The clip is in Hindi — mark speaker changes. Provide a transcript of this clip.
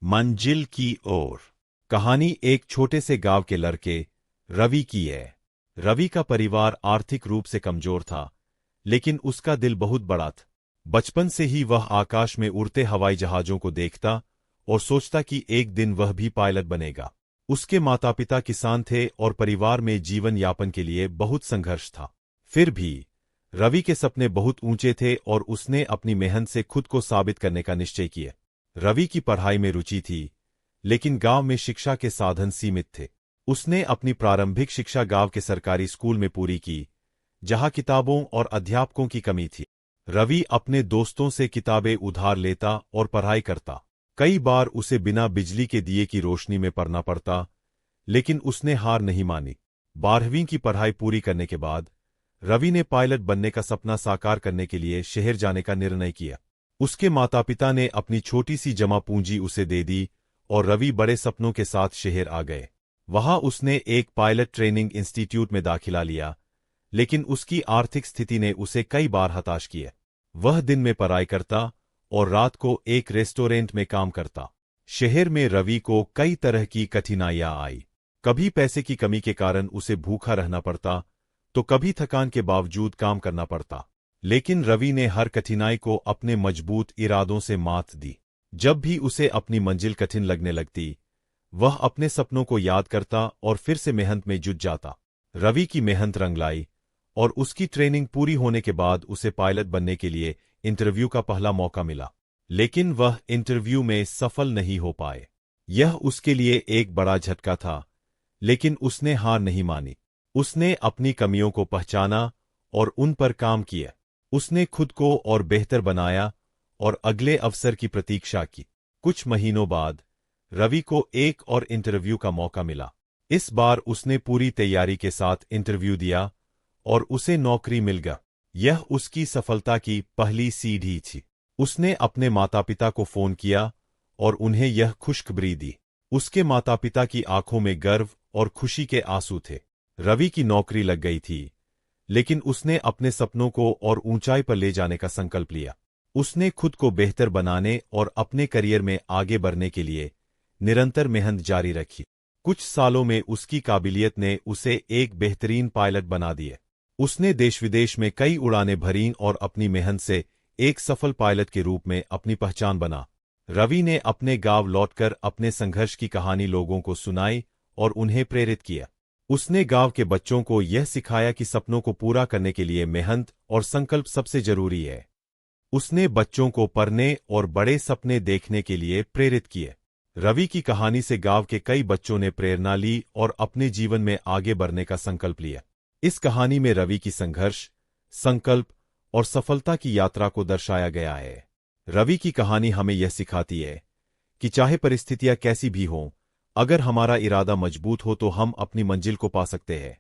Speaker 1: मंजिल की ओर। कहानी एक छोटे से गांव के लड़के रवि की है। रवि का परिवार आर्थिक रूप से कमजोर था, लेकिन उसका दिल बहुत बड़ा था। बचपन से ही वह आकाश में उड़ते हवाई जहाजों को देखता और सोचता कि एक दिन वह भी पायलट बनेगा। उसके माता पिता किसान थे और परिवार में जीवन यापन के लिए बहुत संघर्ष था। फिर भी रवि के सपने बहुत ऊंचे थे और उसने अपनी मेहनत से खुद को साबित करने का निश्चय किया। रवि की पढ़ाई में रुचि थी, लेकिन गांव में शिक्षा के साधन सीमित थे। उसने अपनी प्रारंभिक शिक्षा गांव के सरकारी स्कूल में पूरी की, जहां किताबों और अध्यापकों की कमी थी। रवि अपने दोस्तों से किताबें उधार लेता और पढ़ाई करता। कई बार उसे बिना बिजली के दिए की रोशनी में पढ़ना पड़ता, लेकिन उसने हार नहीं मानी। 12वीं की पढ़ाई पूरी करने के बाद रवि ने पायलट बनने का सपना साकार करने के लिए शहर जाने का निर्णय किया। उसके माता पिता ने अपनी छोटी सी जमा पूंजी उसे दे दी और रवि बड़े सपनों के साथ शहर आ गए। वहां उसने एक पायलट ट्रेनिंग इंस्टीट्यूट में दाखिला लिया, लेकिन उसकी आर्थिक स्थिति ने उसे कई बार हताश किया। वह दिन में पढ़ाई करता और रात को एक रेस्टोरेंट में काम करता। शहर में रवि को कई तरह की कठिनाइयां आई। कभी पैसे की कमी के कारण उसे भूखा रहना पड़ता, तो कभी थकान के बावजूद काम करना पड़ता। लेकिन रवि ने हर कठिनाई को अपने मजबूत इरादों से मात दी। जब भी उसे अपनी मंजिल कठिन लगने लगती, वह अपने सपनों को याद करता और फिर से मेहनत में जुट जाता। रवि की मेहनत रंग लाई और उसकी ट्रेनिंग पूरी होने के बाद उसे पायलट बनने के लिए इंटरव्यू का पहला मौका मिला। लेकिन वह इंटरव्यू में सफल नहीं हो पाए। यह उसके लिए एक बड़ा झटका था, लेकिन उसने हार नहीं मानी। उसने अपनी कमियों को पहचाना और उन पर काम किया। उसने खुद को और बेहतर बनाया और अगले अवसर की प्रतीक्षा की। कुछ महीनों बाद रवि को एक और इंटरव्यू का मौका मिला। इस बार उसने पूरी तैयारी के साथ इंटरव्यू दिया और उसे नौकरी मिल गई। यह उसकी सफलता की पहली सीढ़ी थी। उसने अपने माता पिता को फोन किया और उन्हें यह खुशखबरी दी। उसके माता पिता की आंखों में गर्व और खुशी के आंसू थे। रवि की नौकरी लग गई थी, लेकिन उसने अपने सपनों को और ऊंचाई पर ले जाने का संकल्प लिया। उसने खुद को बेहतर बनाने और अपने करियर में आगे बढ़ने के लिए निरंतर मेहनत जारी रखी। कुछ सालों में उसकी काबिलियत ने उसे एक बेहतरीन पायलट बना दिया। उसने देश विदेश में कई उड़ानें भरीं और अपनी मेहनत से एक सफल पायलट के रूप में अपनी पहचान बना। रवि ने अपने गांव लौटकर अपने संघर्ष की कहानी लोगों को सुनाई और उन्हें प्रेरित किया। उसने गांव के बच्चों को यह सिखाया कि सपनों को पूरा करने के लिए मेहनत और संकल्प सबसे जरूरी है। उसने बच्चों को पढ़ने और बड़े सपने देखने के लिए प्रेरित किए। रवि की कहानी से गांव के कई बच्चों ने प्रेरणा ली और अपने जीवन में आगे बढ़ने का संकल्प लिया। इस कहानी में रवि की संघर्ष, संकल्प और सफलता की यात्रा को दर्शाया गया है। रवि की कहानी हमें यह सिखाती है कि चाहे परिस्थितियां कैसी भी हों, अगर हमारा इरादा मजबूत हो तो हम अपनी मंजिल को पा सकते हैं।